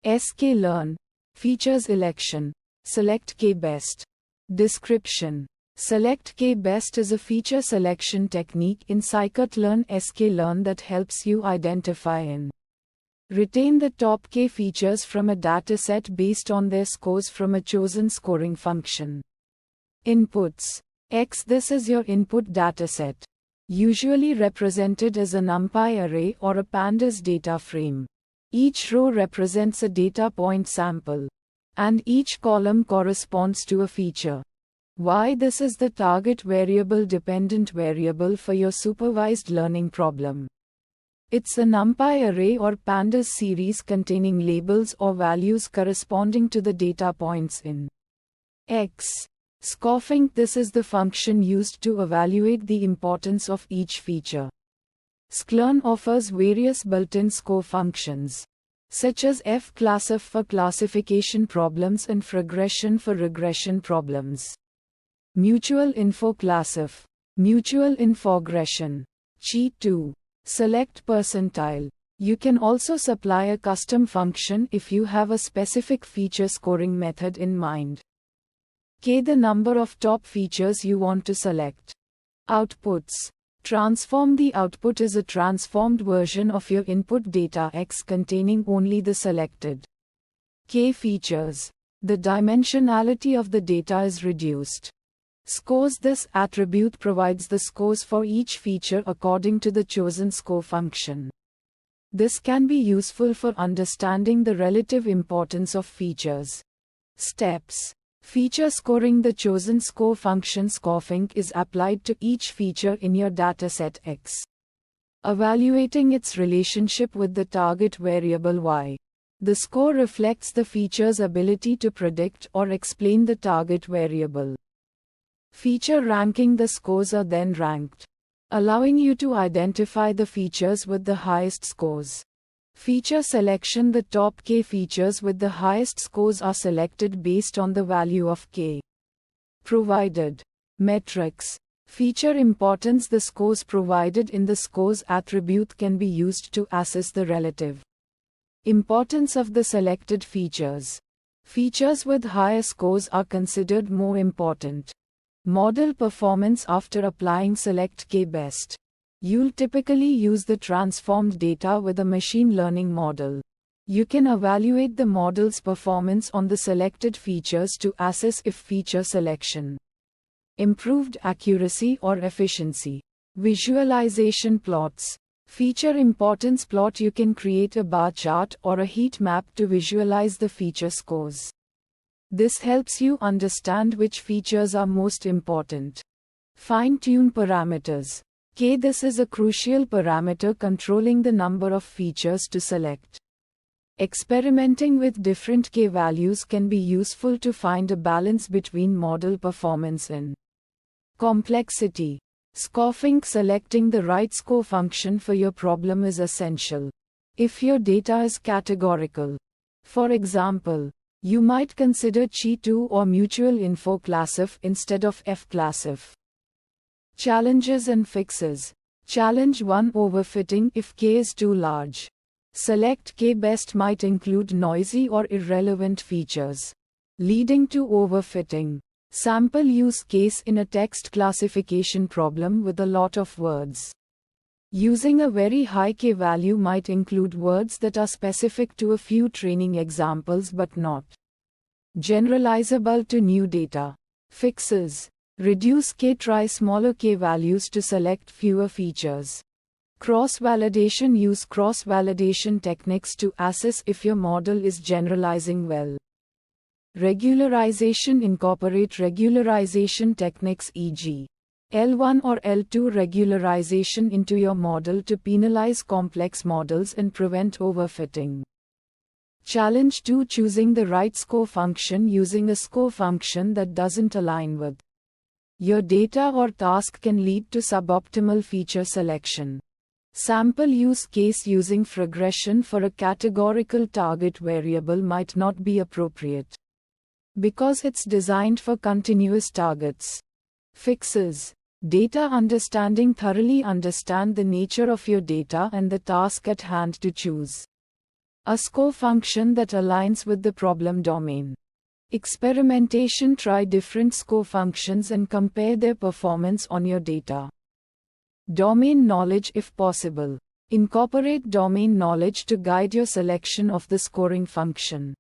sklearn, features election, SelectKBest. Description. SelectKBest is a feature selection technique in scikit-learn sklearn that helps you identify and retain the top K features from a dataset based on their scores from a chosen scoring function. Inputs. X. This is your input dataset, usually represented as a NumPy array or a pandas data frame. Each row represents a data point sample, and each column corresponds to a feature. Y. This is the target variable dependent variable for your supervised learning problem. It's a NumPy array or pandas series containing labels or values corresponding to the data points in X. Scoring. This is the function used to evaluate the importance of each feature. Sklearn offers various built-in score functions, such as fclassif for classification problems and fregression for regression problems. Mutual info classif, mutual infogression. Cheat 2. Select percentile. You can also supply a custom function if you have a specific feature scoring method in mind. K. The number of top features you want to select. Outputs. Transform. The output is a transformed version of your input data X containing only the selected K features. The dimensionality of the data is reduced. Scores. This attribute provides the scores for each feature according to the chosen score function. This can be useful for understanding the relative importance of features. Steps. Feature scoring. The chosen score function scoring is applied to each feature in your dataset X, evaluating its relationship with the target variable Y. The score reflects the feature's ability to predict or explain the target variable. Feature ranking. The scores are then ranked, allowing you to identify the features with the highest scores. Feature selection. The top K features with the highest scores are selected based on the value of K provided. Metrics. Feature importance. The scores provided in the scores attribute can be used to assess the relative importance of the selected features. Features with higher scores are considered more important. Model performance. After applying SelectKBest, you'll typically use the transformed data with a machine learning model. You can evaluate the model's performance on the selected features to assess if feature selection improved accuracy or efficiency. Visualization plots. Feature importance plot. You can create a bar chart or a heat map to visualize the feature scores. This helps you understand which features are most important. Fine-tune parameters. K. This is a crucial parameter controlling the number of features to select. Experimenting with different K values can be useful to find a balance between model performance and complexity. Scoring. Selecting the right score function for your problem is essential. If your data is categorical, for example, you might consider Cheat 2 or mutual info classif instead of fclassif. Challenges and fixes. Challenge 1. Overfitting. If K is too large, SelectKBest might include noisy or irrelevant features, leading to overfitting. Sample use case in a text classification problem with a lot of words. Using a very high K value might include words that are specific to a few training examples but not generalizable to new data. Fixes. Reduce K. Try smaller K values to select fewer features. Cross-validation. Use cross-validation techniques to assess if your model is generalizing well. Regularization. Incorporate regularization techniques e.g. L1 or L2 regularization into your model to penalize complex models and prevent overfitting. Challenge 2. Choosing the right score function. Using a score function that doesn't align with your data or task can lead to suboptimal feature selection. Sample use case. Using fregression for a categorical target variable might not be appropriate because it's designed for continuous targets. Fixes. Data understanding. Thoroughly understand the nature of your data and the task at hand to choose A score function that aligns with the problem domain. Experimentation. Try different score functions and compare their performance on your data. Domain knowledge if possible. Incorporate domain knowledge to guide your selection of the scoring function.